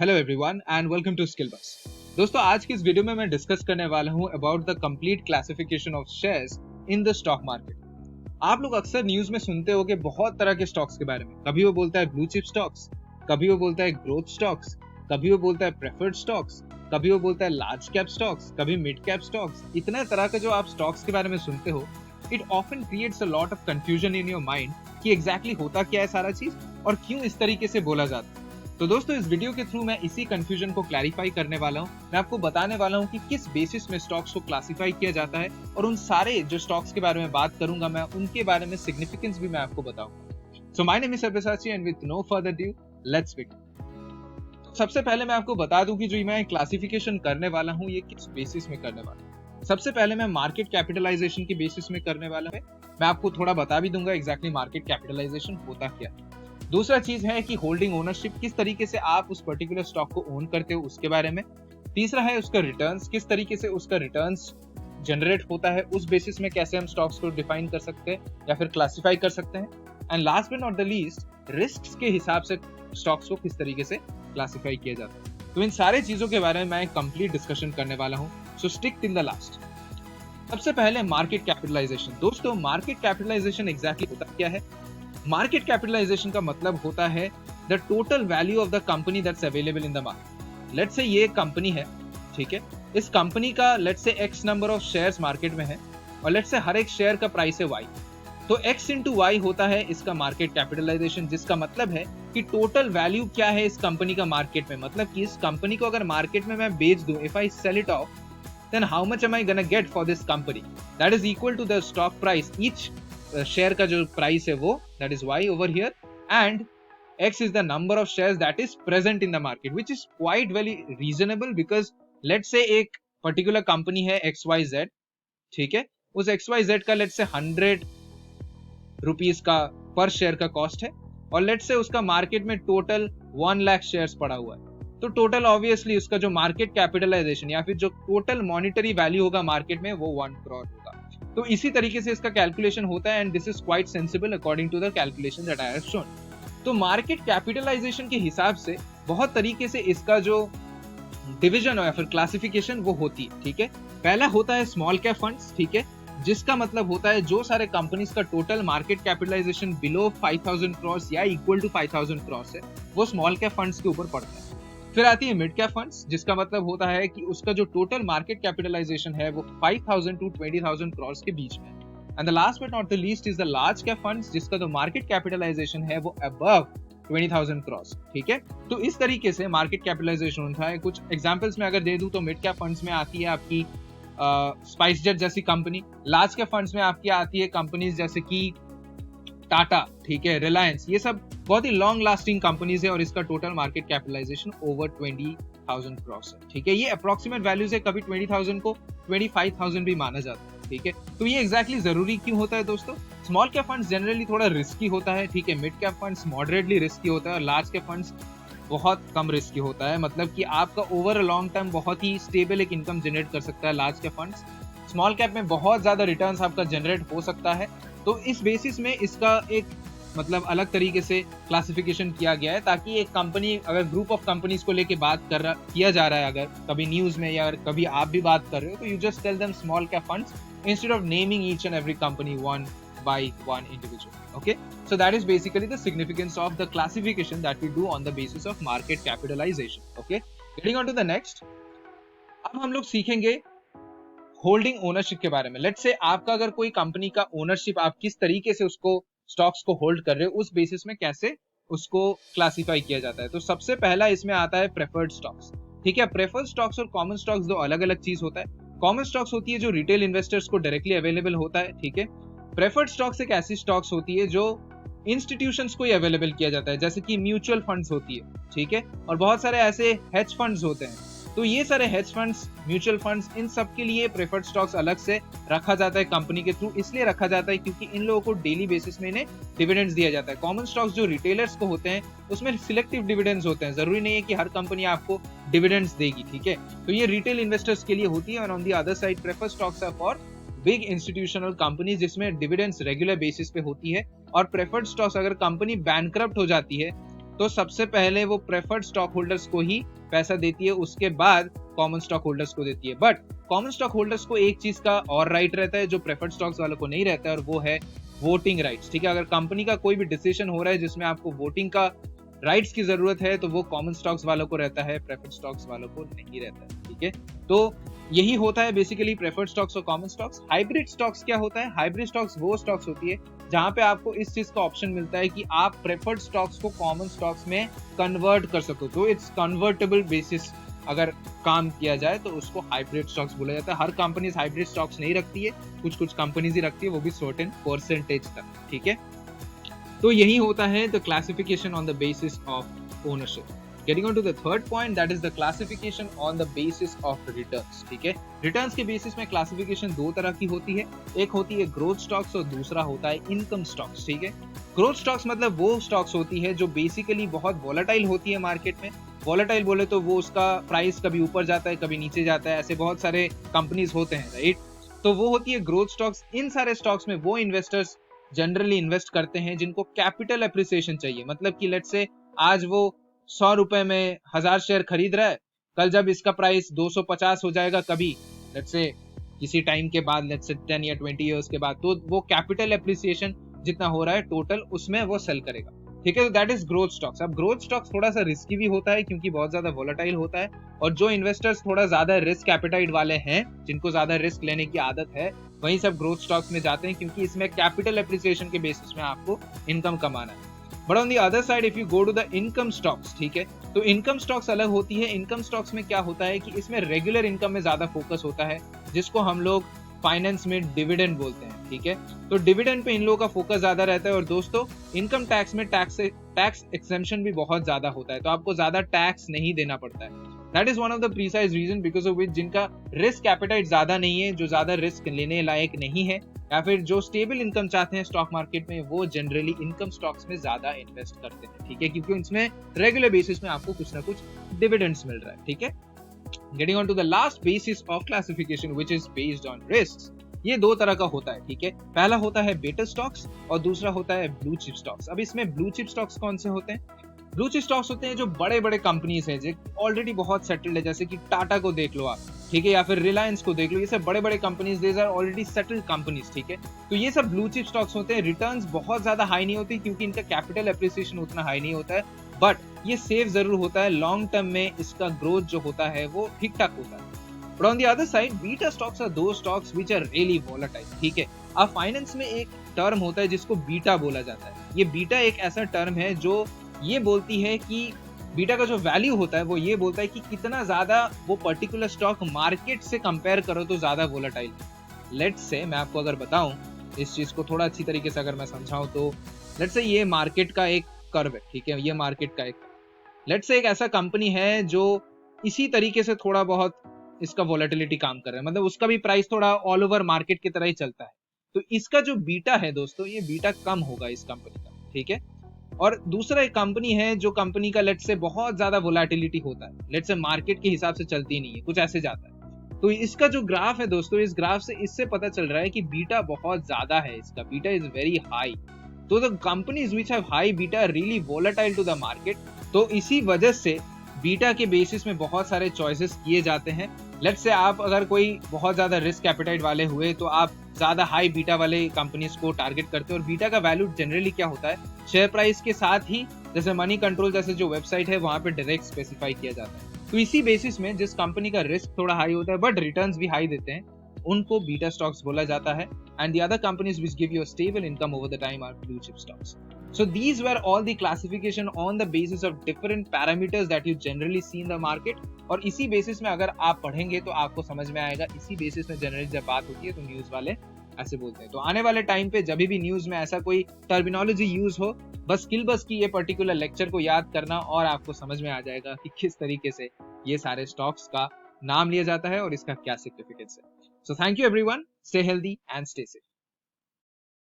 Hello everyone and welcome to skill bus. दोस्तों, आज की इस वीडियो में मैं डिस्कस करने वाला हूं about the complete classification of shares in the stock market. आप लोग अक्सर न्यूज में सुनते होंगे बहुत तरह के स्टॉक्स के बारे में। कभी वो बोलता है ब्लू चिप स्टॉक्स, कभी वो बोलता है ग्रोथ स्टॉक्स, कभी वो बोलता है प्रेफर्ड स्टॉक्स, कभी वो बोलता है लार्ज कैप स्टॉक्स, कभी मिड कैप स्टॉक्स। इतने तरह के जो आप स्टॉक्स के बारे में सुनते हो, it often creates a lot of confusion in your mind कि एग्जैक्टली होता क्या है सारा चीज और क्यों इस तरीके से बोला जाता है। तो दोस्तों, इस वीडियो के थ्रू मैं इसी कंफ्यूजन को क्लैरिफाई करने वाला हूं। मैं आपको बताने वाला हूं कि किस बेसिस में स्टॉक्स को क्लासिफाई किया जाता है और उन सारे जो स्टॉक्स के बारे में बात करूंगा मैं उनके बारे में सिग्निफिकेंस भी मैं आपको बताऊंगा। So my name is Sabyasachi and with no further due let's begin. सबसे पहले मैं आपको बता दूं कि जो मैं क्लासिफिकेशन करने वाला हूं ये किस बेसिस में करने वाला हूं। सबसे पहले मैं मार्केट कैपिटलाइजेशन की बेसिस में करने वाला है। मैं आपको थोड़ा बता भी दूंगा एग्जैक्टली मार्केट कैपिटलाइजेशन होता क्या है। दूसरा चीज है कि होल्डिंग ओनरशिप, किस तरीके से आप उस पर्टिकुलर स्टॉक को ओन करते हो उसके बारे में। तीसरा है उसका रिटर्न्स, किस तरीके से उसका रिटर्न्स जनरेट होता है, उस बेसिस में कैसे हम स्टॉक्स को डिफाइन कर सकते हैं या फिर क्लासिफाई कर सकते हैं। And last but not the least, risk के हिसाब से स्टॉक्स को किस तरीके से क्लासिफाई किया जाता है। तो इन सारे चीजों के बारे में मैं कंप्लीट डिस्कशन करने वाला हूँ, सो स्टिक टिल द लास्ट। सबसे पहले मार्केट कैपिटलाइजेशन। दोस्तों, मार्केट कैपिटलाइजेशन एग्जैक्टली होता क्या है? मार्केट कैपिटलाइजेशन का मतलब होता है the total value of the company that's available in the market. Let's say ये कंपनी है, ठीक है, इस कंपनी का let's say x number of shares market में है और लेट्स से हर एक शेयर का प्राइस है वाई, तो एक्स इंटू वाई होता है इसका मार्केट कैपिटलाइजेशन, जिसका मतलब है कि टोटल वैल्यू क्या है इस कंपनी का मार्केट में। मतलब कि इस कंपनी को अगर मार्केट में मैं बेच दूं, if I sell it off, then how much am I gonna get for this company? That is equal to the stock price. Each share का जो प्राइस है वो that is y over here, and x is the number of shares that is present in the market, which is quite very reasonable because let's say एक particular company है XYZ, ठीक है, उस XYZ का let's say 100 rupees का पर share का cost है और लेट्स से उसका मार्केट में टोटल 1 लाख शेयर्स पड़ा हुआ है, तो टोटल ऑब्वियसली उसका जो मार्केट कैपिटलाइजेशन या फिर जो टोटल मॉनिटरी वैल्यू होगा मार्केट में वो 1 करोड़ होगा। तो इसी तरीके से इसका कैलकुलेशन होता है and this is quite sensible according to the calculation that I have shown. तो मार्केट कैपिटलाइजेशन के हिसाब से बहुत तरीके से इसका जो डिवीजन या फिर क्लासिफिकेशन वो होती है, ठीक है। पहला होता है स्मॉल कैप फंड्स, ठीक है, जिसका मतलब होता है जो सारे कंपनीज का total market capitalisation below 5000 crore या इक्वल टू 5000 करोड़ है, वो स्मॉल कैप फंड्स के ऊपर पड़ता है। फिर आती है मिड कैप फंड्स, जिसका मतलब होता है कि उसका जो टोटल मार्केट कैपिटलाइजेशन है वो 5000 टू 20000 करोड़ के बीच में। And the last but not the least is the large cap funds, जिसका जो मार्केट कैपिटलाइजेशन है वो अबव 20000 करोड़, ठीक है। तो इस तरीके से मार्केट कैपिटलाइजेशन होता है। कुछ एग्जांपल्स में अगर दे दूं तो मिड कैप फंड्स में आती है आपकी स्पाइस जेट जैसी कंपनी, लार्ज कैप फंड्स में आपकी आती है कंपनीज जैसे कि टाटा, ठीक है, रिलायंस, ये सब बहुत ही लॉन्ग लास्टिंग कंपनीज है और इसका total market capitalisation over 20,000 crore है, ठीक है। ये अप्रोक्सीमेट वैल्यूज है, कभी 20,000 को 25,000 भी माना जाता है, ठीक है। तो ये एग्जैक्टली जरूरी क्यों होता है दोस्तों? स्मॉल कैप फंड्स जनरली थोड़ा रिस्की होता है, ठीक है, mid cap funds moderately risky होता है और लार्ज कैप फंड्स बहुत कम रिस्की होता है। मतलब कि आपका ओवर लॉन्ग टर्म बहुत ही स्टेबल एक इनकम जनरेट कर सकता है large cap funds. Small cap में बहुत ज्यादा रिटर्न्स आपका जनरेट हो सकता है। तो इस बेसिस में इसका एक मतलब अलग तरीके से क्लासिफिकेशन किया गया है, ताकि एक कंपनी अगर ग्रुप ऑफ कंपनीज को लेके बात किया जा रहा है, अगर कभी न्यूज में या कभी आप भी बात कर रहे हो, तो you just tell them small cap funds instead of naming each and every company one by one individual. Okay, so that is basically the significance of the classification that we do on the basis of market capitalization. Okay, getting on to the next, अब हम लोग सीखेंगे holding ownership के बारे में। Let's say आपका अगर कोई कंपनी का ओनरशिप, आप किस तरीके से उसको स्टॉक्स को होल्ड कर रहे हो, उस बेसिस में कैसे उसको क्लासिफाई किया जाता है। तो सबसे पहला इसमें आता है प्रेफर्ड स्टॉक्स, ठीक है। प्रेफर्ड स्टॉक्स और कॉमन स्टॉक्स दो अलग अलग चीज होता है। कॉमन स्टॉक्स होती है जो रिटेल इन्वेस्टर्स को डायरेक्टली अवेलेबल होता है, ठीक है। प्रेफर्ड स्टॉक्स एक ऐसी स्टॉक्स होती है जो इंस्टीट्यूशंस को ही अवेलेबल किया जाता है, जैसे कि म्यूचुअल फंड्स होती है, ठीक है, और बहुत सारे ऐसे हेज फंड्स होते हैं। तो ये सारे हेज फंड्स, म्यूचुअल फंड्स, इन सब के लिए प्रेफर्ड स्टॉक्स अलग से रखा जाता है कंपनी के थ्रू। इसलिए रखा जाता है क्योंकि इन लोगों को डेली बेसिस में इन्हें डिविडेंड्स दिया जाता है। कॉमन स्टॉक्स जो रिटेलर्स को होते हैं उसमें सिलेक्टिव डिविडेंड्स होते हैं, जरूरी नहीं है कि हर कंपनी आपको डिविडेंड्स देगी, ठीक है। तो ये रिटेल इन्वेस्टर्स के लिए होती है। और on the other side preferred stocks are for big institutional companies, जिसमें डिविडेंड्स रेगुलर बेसिस पे होती है। और प्रेफर्ड स्टॉक्स अगर कंपनी बैंकरप्ट हो जाती है तो सबसे पहले वो प्रेफर्ड स्टॉक होल्डर्स को ही पैसा देती है, उसके बाद कॉमन स्टॉक होल्डर्स को देती है। बट कॉमन स्टॉक होल्डर्स को एक चीज का और राइट रहता है जो प्रेफर्ड स्टॉक्स वालों को नहीं रहता है, और वो है वोटिंग राइट्स। ठीक है, अगर कंपनी का कोई भी डिसीजन हो रहा है जिसमें आपको वोटिंग का राइट्स की जरूरत है तो वो कॉमन स्टॉक्स वालों को रहता है, प्रेफर्ड स्टॉक्स वालों को नहीं रहता है। ठीक है, तो यही होता है बेसिकली प्रेफर्ड स्टॉक्स और कॉमन स्टॉक्स। हाइब्रिड स्टॉक्स क्या होता है? हाइब्रिड स्टॉक्स वो स्टॉक्स होती है जहां पे आपको इस चीज का ऑप्शन मिलता है कि आप प्रेफर्ड स्टॉक्स को कॉमन स्टॉक्स में कन्वर्ट कर सको। तो इट्स कन्वर्टेबल बेसिस अगर काम किया जाए तो उसको हाइब्रिड स्टॉक्स बोला जाता है। हर कंपनी हाइब्रिड स्टॉक्स नहीं रखती है, कुछ कंपनीज ही रखती है, वो भी सर्टेन परसेंटेज तक। ठीक है, तो यही होता है the classification on the basis of ownership. Getting on to the third point, that is the classification on the basis of returns. ठीक है, रिटर्न्स के बेसिस में क्लासिफिकेशन दो तरह की होती है, एक होती है ग्रोथ स्टॉक्स और दूसरा होता है इनकम स्टॉक्स। ठीक है, ग्रोथ स्टॉक्स मतलब वो स्टॉक्स होती है जो बेसिकली बहुत वॉलेटाइल होती है मार्केट में। वॉलेटाइल बोले तो वो उसका प्राइस कभी ऊपर जाता है कभी नीचे जाता है, ऐसे बहुत सारे कंपनीज होते हैं, राइट। तो वो होती है ग्रोथ स्टॉक्स। इन सारे स्टॉक्स में वो इन्वेस्टर्स जनरली इन्वेस्ट करते हैं जिनको कैपिटल एप्रिसिएशन चाहिए। मतलब कि लेट्स से आज वो 100 रुपए में 1000 शेयर खरीद रहा है, कल जब इसका प्राइस 250 हो जाएगा कभी लेट्स से किसी टाइम के बाद, लेट्स से 10 या 20 इयर्स के बाद, तो वो कैपिटल एप्रिसिएशन जितना हो रहा है टोटल उसमें वो सेल करेगा। ठीक है, तो दैट इज ग्रोथ स्टॉक्स। अब ग्रोथ स्टॉक्स थोड़ा सा रिस्की भी होता है क्योंकि बहुत ज्यादा वोलेटाइल होता है, और जो इन्वेस्टर्स थोड़ा ज्यादा रिस्क एपेटाइट वाले हैं, जिनको ज्यादा रिस्क लेने की आदत है, वही सब ग्रोथ स्टॉक्स में जाते हैं क्योंकि इसमें कैपिटल एप्रिसिएशन के बेसिस में आपको इनकम कमाना है। But on the other side if you go to the income stocks, ठीक है, तो इनकम स्टॉक्स अलग होती है। इनकम स्टॉक्स में क्या होता है कि इसमें रेगुलर इनकम में ज्यादा फोकस होता है, जिसको हम लोग फाइनेंस में डिविडेंड बोलते हैं। ठीक है, तो डिविडेंड पे इन लोगों का फोकस ज्यादा रहता है। और दोस्तों इनकम टैक्स में टैक्स एक्सेम्पशन भी बहुत ज्यादा होता है, तो आपको ज्यादा टैक्स नहीं देना पड़ता है। That is one of the precise reason because of which जिनका रिस्क एपेटाइट ज्यादा नहीं है, जो ज्यादा रिस्क लेने लायक नहीं है, या फिर जो स्टेबल इनकम चाहते हैं स्टॉक मार्केट में, वो जनरली इनकम स्टॉक्स में ज्यादा इन्वेस्ट करते हैं। ठीक है, क्योंकि इसमें रेगुलर बेसिस में आपको कुछ ना कुछ डिविडेंड्स मिल रहा है। ठीक है, getting on to the last basis of classification which is based on risk. ये दो तरह का होता है। ठीक है, पहला होता है बेटा स्टॉक्स और दूसरा होता है ब्लू चिप स्टॉक्स। अब इसमें ब्लू चिप स्टॉक्स कौन से होते हैं? ब्लू चिप स्टॉक्स होते हैं जो बड़े बड़े कंपनीज हैं जो ऑलरेडी बहुत सेटल्ड है, जैसे कि टाटा को देख लो आप, ठीक है, या फिर रिलायंस को देख लो। ये सब बड़े बड़े companies, these are already settled companies. ठीक है, तो ये सब ब्लू चिप स्टॉक्स होते हैं। रिटर्न्स बहुत ज्यादा हाई नहीं होती क्योंकि इनका कैपिटल एप्रिसिएशन उतना हाई नहीं होता है, बट ये सेफ जरूर होता है। लॉन्ग टर्म में इसका ग्रोथ जो होता है वो ठीक ठाक होता है। But on the other side, beta stocks are those stocks which are really volatile. ठीक है, अब फाइनेंस में एक टर्म होता है जिसको बीटा बोला जाता है। ये बीटा एक ऐसा टर्म है जो ये बोलती है कि बीटा का जो वैल्यू होता है वो ये बोलता है कि कितना ज्यादा वो पर्टिकुलर स्टॉक मार्केट से कंपेयर करो तो ज्यादा वोलेटाइल। लेट्स से मैं आपको अगर बताऊं इस चीज को थोड़ा अच्छी तरीके से अगर मैं समझाऊं तो लेट्स से ये मार्केट का एक कर्व है। ठीक है, ये मार्केट का एक, लेट्स से एक ऐसा कंपनी है जो इसी तरीके से थोड़ा बहुत इसका वोलेटिलिटी काम कर रहा है, मतलब उसका भी प्राइस थोड़ा ऑल ओवर मार्केट की तरह ही चलता है। तो इसका जो बीटा है दोस्तों, ये बीटा कम होगा इस कंपनी का। ठीक है, और दूसरा एक कंपनी है जो कंपनी का लेट्स से बहुत ज्यादा वोलेटिलिटी होता है, लेट्स से मार्केट के हिसाब से चलती नहीं है, कुछ ऐसे जाता है। तो इसका जो ग्राफ है दोस्तों, इस ग्राफ से इससे पता चल रहा है कि बीटा बहुत ज्यादा है, इसका बीटा इज वेरी हाई। तो the companies which have high beta really volatile to the market. तो इसी वजह से बीटा के बेसिस में बहुत सारे चॉइसेस किए जाते हैं। लेट्स से आप अगर कोई बहुत ज्यादा रिस्क एपेटाइट वाले हुए तो आप ज्यादा हाई बीटा वाले कंपनीज को टारगेट करते हैं। और बीटा का वैल्यू जनरली क्या होता है, शेयर प्राइस के साथ ही जैसे मनी कंट्रोल जैसे जो वेबसाइट है वहां पे डायरेक्ट स्पेसिफाई किया जाता है। तो इसी बेसिस में जिस कंपनी का रिस्क थोड़ा हाई होता है बट रिटर्न्स भी हाई देते हैं, उनको बीटा स्टॉक्स बोला जाता है। And the other companies which give you a stable income over the time are blue chip stocks. So these were all the classification on the basis of different parameters that you generally see in the market. और इसी basis में अगर आप पढ़ेंगे तो आपको समझ में आएगा, इसी बेसिस में जनरली जब बात होती है तो न्यूज वाले ऐसे बोलते हैं। तो आने वाले टाइम पे जब भी न्यूज में ऐसा कोई टर्मिनोलॉजी यूज हो, बस स्किलबस की ये पर्टिकुलर लेक्चर को याद करना और आपको समझ में आ जाएगा कि किस तरीके से ये सारे स्टॉक्स का नाम लिया जाता है और इसका क्या सिग्निफिकेंस है। So thank you everyone, stay healthy and stay safe.